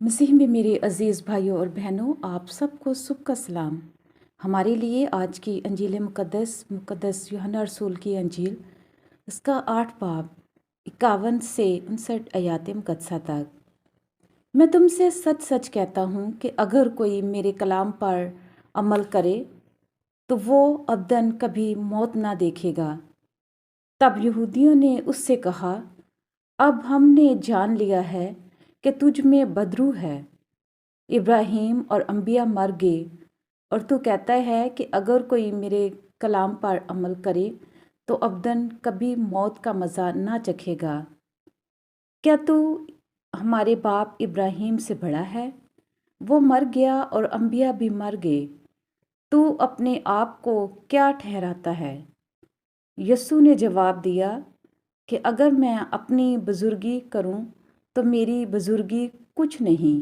مسیح میں میرے عزیز بھائیوں اور بہنوں، آپ سب کو صبح کا سلام۔ ہمارے لیے آج کی انجیل مقدس یوحنا رسول کی انجیل، اس کا 8 باب 51 سے 59 آیات مقدسہ تک۔ میں تم سے سچ سچ کہتا ہوں کہ اگر کوئی میرے کلام پر عمل کرے تو وہ ابداً کبھی موت نہ دیکھے گا۔ تب یہودیوں نے اس سے کہا، اب ہم نے جان لیا ہے کہ تجھ میں بدرو ہے۔ ابراہیم اور انبیاء مر گئے اور تو کہتا ہے کہ اگر کوئی میرے کلام پر عمل کرے تو ابداً کبھی موت کا مزہ نہ چکھے گا۔ کیا تو ہمارے باپ ابراہیم سے بڑا ہے؟ وہ مر گیا اور انبیاء بھی مر گئے، تو اپنے آپ کو کیا ٹھہراتا ہے؟ یسوع نے جواب دیا کہ اگر میں اپنی بزرگی کروں تو میری بزرگی کچھ نہیں،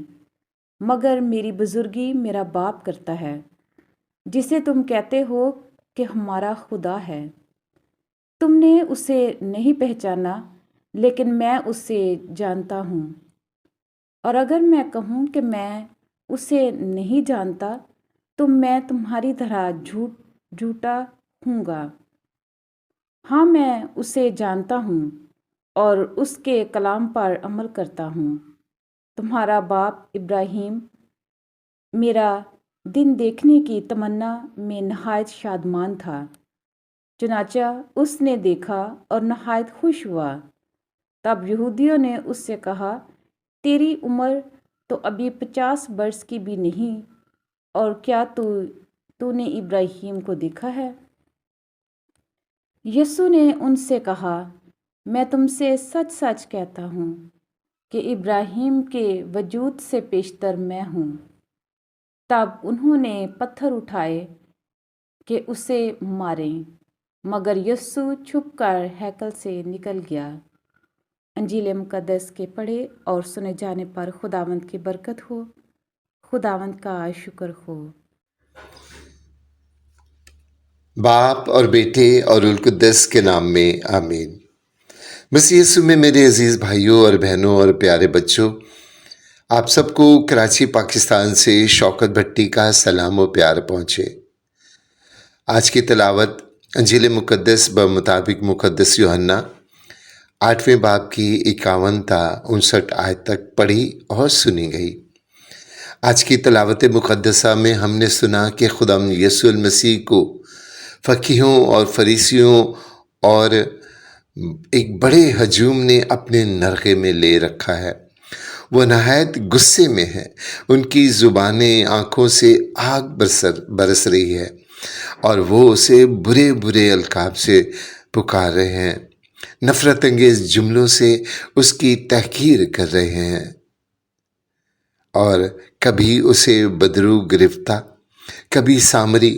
مگر میری بزرگی میرا باپ کرتا ہے، جسے تم کہتے ہو کہ ہمارا خدا ہے۔ تم نے اسے نہیں پہچانا، لیکن میں اسے جانتا ہوں۔ اور اگر میں کہوں کہ میں اسے نہیں جانتا تو میں تمہاری طرح جھوٹا ہوں گا۔ ہاں، میں اسے جانتا ہوں اور اس کے کلام پر عمل کرتا ہوں۔ تمہارا باپ ابراہیم میرا دن دیکھنے کی تمنا میں نہایت شادمان تھا، چنانچہ اس نے دیکھا اور نہایت خوش ہوا۔ تب یہودیوں نے اس سے کہا، تیری عمر تو ابھی 50 برس کی بھی نہیں، اور کیا تو نے ابراہیم کو دیکھا ہے؟ یسوع نے ان سے کہا، میں تم سے سچ سچ کہتا ہوں کہ ابراہیم کے وجود سے پیشتر میں ہوں۔ تب انہوں نے پتھر اٹھائے کہ اسے ماریں، مگر یسوع چھپ کر ہیکل سے نکل گیا۔ انجیل مقدس کے پڑھے اور سنے جانے پر خداوند کی برکت ہو، خداوند کا شکر ہو۔ باپ اور بیٹے اور روح القدس کے نام میں آمین۔ مسیح یسوع میں میرے عزیز بھائیوں اور بہنوں اور پیارے بچوں، آپ سب کو کراچی پاکستان سے شوکت بھٹی کا سلام و پیار پہنچے۔ آج کی تلاوت انجیل مقدس بمطابق مقدس یوحنا 8ویں باب کی 51 تا 59 آیت تک پڑھی اور سنی گئی۔ آج کی تلاوت مقدسہ میں ہم نے سنا کہ خدا یسوع المسیح کو فقیہوں اور فریسیوں اور ایک بڑے ہجوم نے اپنے نرغے میں لے رکھا ہے۔ وہ نہایت غصے میں ہے، ان کی زبانیں آنکھوں سے آگ برس رہی ہے اور وہ اسے برے برے القاب سے پکار رہے ہیں، نفرت انگیز جملوں سے اس کی تحقیر کر رہے ہیں، اور کبھی اسے بدرو گرفتہ، کبھی سامری،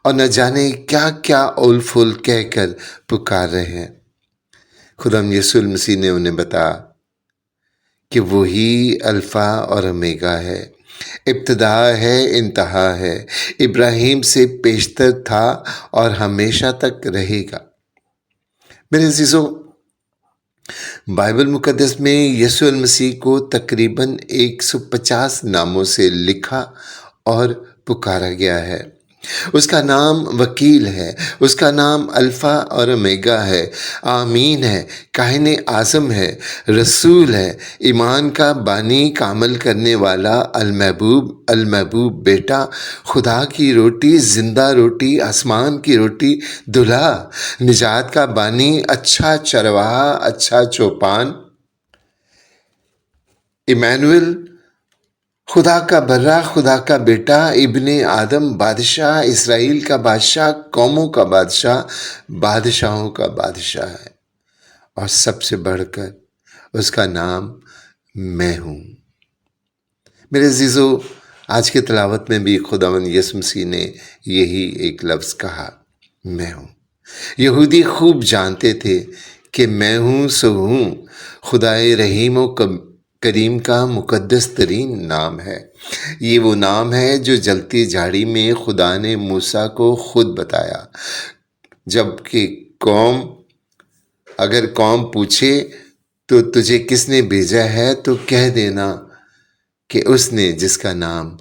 اور نہ جانے کیا کیا اول فول کہہ کر پکار رہے ہیں۔ خدا یسوع المسیح نے انہیں بتایا کہ وہی الفا اور اومیگا ہے، ابتدا ہے انتہا ہے، ابراہیم سے پیشتر تھا اور ہمیشہ تک رہے گا۔ میرے عزیزو، بائبل مقدس میں یسوع المسیح کو تقریباً 150 ناموں سے لکھا اور پکارا گیا ہے۔ اس کا نام وکیل ہے، اس کا نام الفا اور اومیگا ہے، آمین ہے، کاہن اعظم ہے، رسول ہے، ایمان کا بانی، کامل کرنے والا، المحبوب بیٹا، خدا کی روٹی، زندہ روٹی، آسمان کی روٹی، دلہا، نجات کا بانی، اچھا چرواہا، اچھا چوپان، ایمانویل، خدا کا برہ، خدا کا بیٹا، ابن آدم، بادشاہ، اسرائیل کا بادشاہ، قوموں کا بادشاہ، بادشاہوں کا بادشاہ ہے، اور سب سے بڑھ کر اس کا نام میں ہوں۔ میرے عزیزو، آج کی تلاوت میں بھی خداوند یسوع مسیح نے یہی ایک لفظ کہا، میں ہوں۔ یہودی خوب جانتے تھے کہ میں ہوں سو ہوں خدائے رحیم و کریم کا مقدس ترین نام ہے۔ یہ وہ نام ہے جو جلتی جھاڑی میں خدا نے موسیٰ کو خود بتایا، جب کہ اگر قوم پوچھے تو تجھے کس نے بھیجا ہے تو کہہ دینا کہ اس نے جس کا نام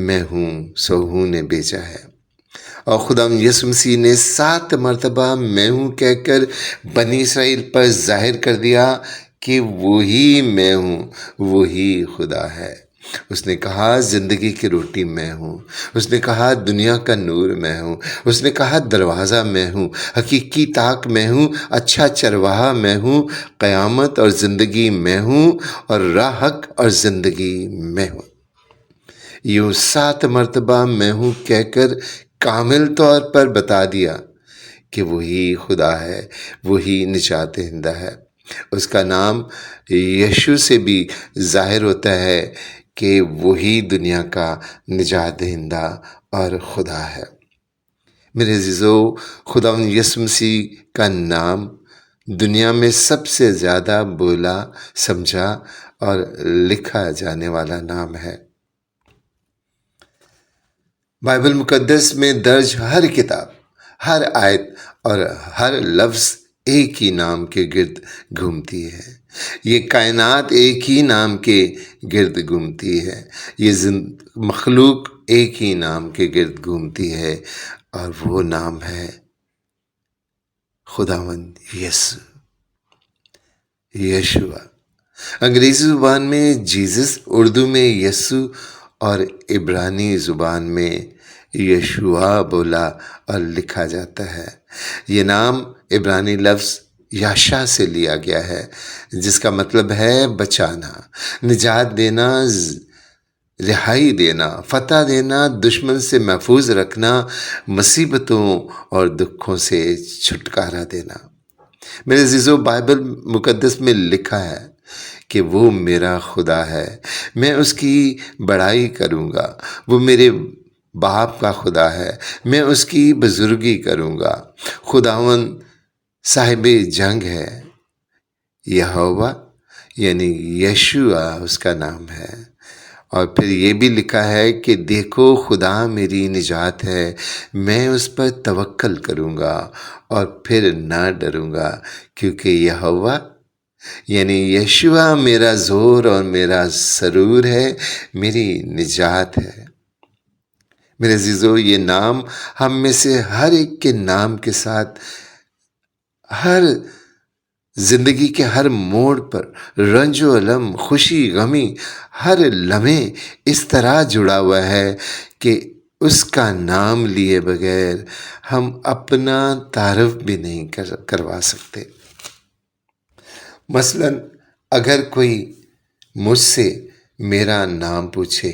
میں ہوں سو ہوں نے بھیجا ہے۔ اور خدا یسوع مسیح نے 7 مرتبہ میں ہوں کہہ کر بنی اسرائیل پر ظاہر کر دیا کہ وہی میں ہوں، وہی خدا ہے۔ اس نے کہا زندگی کی روٹی میں ہوں، اس نے کہا دنیا کا نور میں ہوں، اس نے کہا دروازہ میں ہوں، حقیقی طاق میں ہوں، اچھا چرواہا میں ہوں، قیامت اور زندگی میں ہوں، اور راہ حق اور زندگی میں ہوں۔ یوں 7 مرتبہ میں ہوں کہہ کر کامل طور پر بتا دیا کہ وہی خدا ہے، وہی نجات دہندہ ہے۔ اس کا نام یشوع سے بھی ظاہر ہوتا ہے کہ وہی دنیا کا نجات دہندہ اور خدا ہے۔ میرے عزیزو، خدا یسوع مسیح کا نام دنیا میں سب سے زیادہ بولا، سمجھا اور لکھا جانے والا نام ہے۔ بائبل مقدس میں درج ہر کتاب، ہر آیت اور ہر لفظ ایک ہی نام کے گرد گھومتی ہے۔ یہ کائنات ایک ہی نام کے گرد گھومتی ہے، یہ مخلوق ایک ہی نام کے گرد گھومتی ہے، اور وہ نام ہے خداوند یسوع، یشوع۔ انگریزی زبان میں جیزس، اردو میں یسوع اور عبرانی زبان میں یشوع بولا اور لکھا جاتا ہے۔ یہ نام عبرانی لفظ یاشا سے لیا گیا ہے، جس کا مطلب ہے بچانا، نجات دینا، رہائی دینا، فتح دینا، دشمن سے محفوظ رکھنا، مصیبتوں اور دکھوں سے چھٹکارا دینا۔ میرے عزیزو، بائبل مقدس میں لکھا ہے کہ وہ میرا خدا ہے، میں اس کی بڑائی کروں گا، وہ میرے باپ کا خدا ہے، میں اس کی بزرگی کروں گا، خداوند صاحب جنگ ہے، یہوہ یعنی یشوع اس کا نام ہے۔ اور پھر یہ بھی لکھا ہے کہ دیکھو خدا میری نجات ہے، میں اس پر توکل کروں گا اور پھر نہ ڈروں گا، کیونکہ یہوہ یعنی یشوع میرا زور اور میرا سرور ہے، میری نجات ہے۔ میرے عزیزو، یہ نام ہم میں سے ہر ایک کے نام کے ساتھ ہر زندگی کے ہر موڑ پر، رنج و الم، خوشی غمی، ہر لمحے اس طرح جڑا ہوا ہے کہ اس کا نام لیے بغیر ہم اپنا تعارف بھی نہیں کروا سکتے۔ مثلاً اگر کوئی مجھ سے میرا نام پوچھے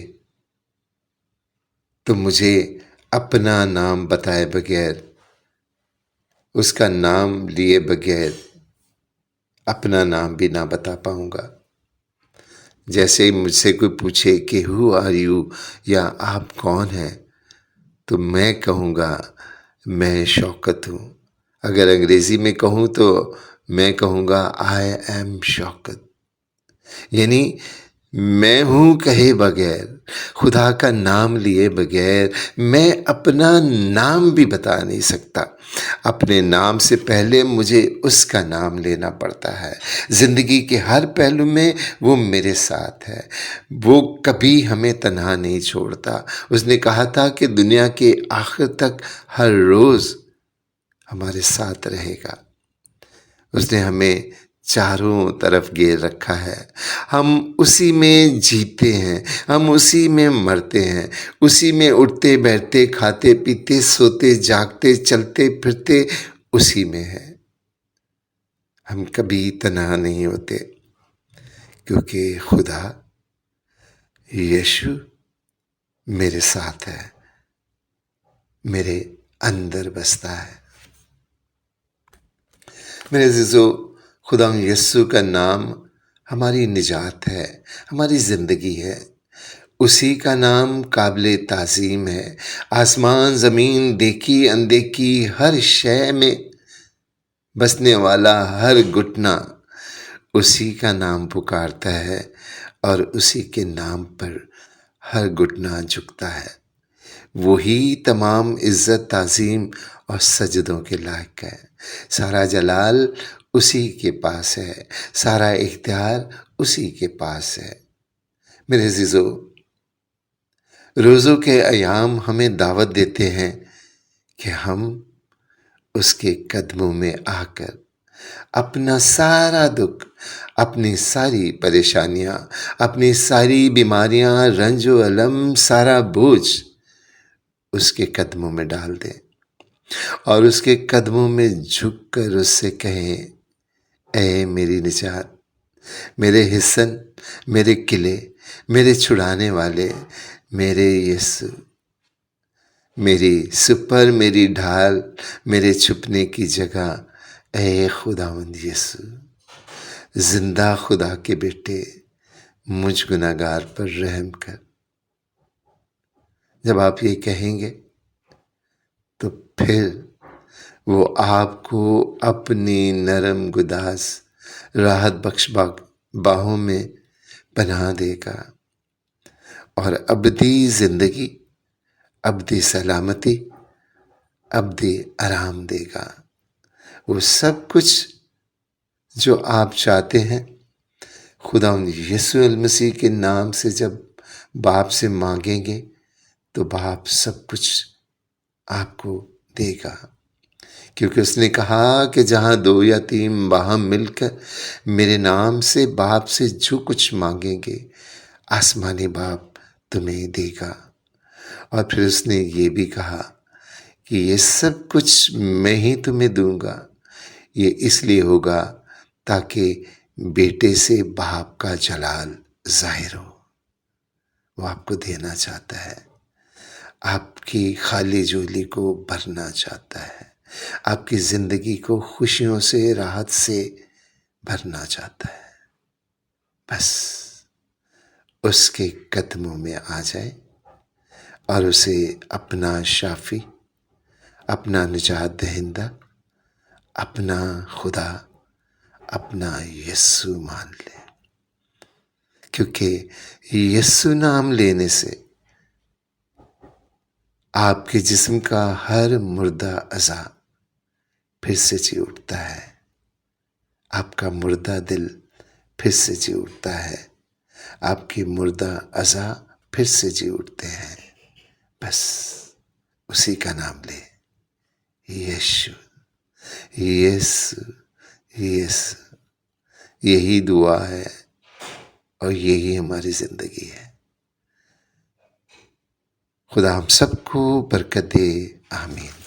تو مجھے اپنا نام بتائے بغیر، اس کا نام لیے بغیر اپنا نام بھی نہ بتا پاؤں گا۔ جیسے مجھ سے کوئی پوچھے کہ ہو آر یو یا آپ کون ہیں، تو میں کہوں گا میں شوکت ہوں۔ اگر انگریزی میں کہوں تو میں کہوں گا آئی ایم شوکت، یعنی میں ہوں کہے بغیر، خدا کا نام لیے بغیر میں اپنا نام بھی بتا نہیں سکتا۔ اپنے نام سے پہلے مجھے اس کا نام لینا پڑتا ہے۔ زندگی کے ہر پہلو میں وہ میرے ساتھ ہے، وہ کبھی ہمیں تنہا نہیں چھوڑتا۔ اس نے کہا تھا کہ دنیا کے آخر تک ہر روز ہمارے ساتھ رہے گا۔ اس نے ہمیں چاروں طرف گھیر رکھا ہے، ہم اسی میں جیتے ہیں، ہم اسی میں مرتے ہیں، اسی میں اٹھتے بیٹھتے کھاتے پیتے سوتے جاگتے چلتے پھرتے اسی میں ہے۔ ہم کبھی تنہا نہیں ہوتے، کیونکہ خدا یشوع میرے ساتھ ہے، میرے اندر بستا ہے۔ میرے عزیزو، خدا یسوع کا نام ہماری نجات ہے، ہماری زندگی ہے۔ اسی کا نام قابل تعظیم ہے۔ آسمان زمین دیکھی اندیکھی ہر شے میں بسنے والا ہر گھٹنا اسی کا نام پکارتا ہے، اور اسی کے نام پر ہر گھٹنا جھکتا ہے۔ وہی تمام عزت، تعظیم اور سجدوں کے لائق ہے۔ سارا جلال اسی کے پاس ہے، سارا اختیار اسی کے پاس ہے۔ میرے عزیزو، روزوں کے ایام ہمیں دعوت دیتے ہیں کہ ہم اس کے قدموں میں آ کر اپنا سارا دکھ، اپنی ساری پریشانیاں، اپنی ساری بیماریاں، رنج و الم، سارا بوجھ اس کے قدموں میں ڈال دیں اور اس کے قدموں میں جھک کر اس سے کہیں، اے میری نجات، میرے حصن، میرے قلعے، میرے چھڑانے والے، میرے یسوع، میری سپر، میری ڈھال، میرے چھپنے کی جگہ، اے خداوند یسوع، زندہ خدا کے بیٹے، مجھ گناہگار پر رحم کر۔ جب آپ یہ کہیں گے تو پھر وہ آپ کو اپنی نرم گداز راحت بخش باہوں میں پناہ دے گا اور ابدی زندگی، ابدی سلامتی، ابدی آرام دے گا۔ وہ سب کچھ جو آپ چاہتے ہیں، خداوند یسوع المسیح کے نام سے جب باپ سے مانگیں گے تو باپ سب کچھ آپ کو دے گا، کیونکہ اس نے کہا کہ جہاں 2 یا 3 باہم مل کر میرے نام سے باپ سے جو کچھ مانگیں گے، آسمانی باپ تمہیں دے گا۔ اور پھر اس نے یہ بھی کہا کہ یہ سب کچھ میں ہی تمہیں دوں گا، یہ اس لیے ہوگا تاکہ بیٹے سے باپ کا جلال ظاہر ہو۔ وہ آپ کو دینا چاہتا ہے، آپ کی خالی جھولی کو بھرنا چاہتا ہے، آپ کی زندگی کو خوشیوں سے، راحت سے بھرنا چاہتا ہے۔ بس اس کے قدموں میں آ جائے اور اسے اپنا شافی، اپنا نجات دہندہ، اپنا خدا، اپنا یسوع مان لے، کیونکہ یسوع نام لینے سے آپ کے جسم کا ہر مردہ اعضا پھر سے جی اٹھتا ہے، آپ کا مردہ دل پھر سے جی اٹھتا ہے، آپ کی مردہ اعضا پھر سے جی اٹھتے ہیں۔ بس اسی کا نام لے، یسوع، یسوع، یسوع۔ یہی دعا ہے اور یہی ہماری زندگی ہے۔ خدا ہم سب کو برکت دے، آمین۔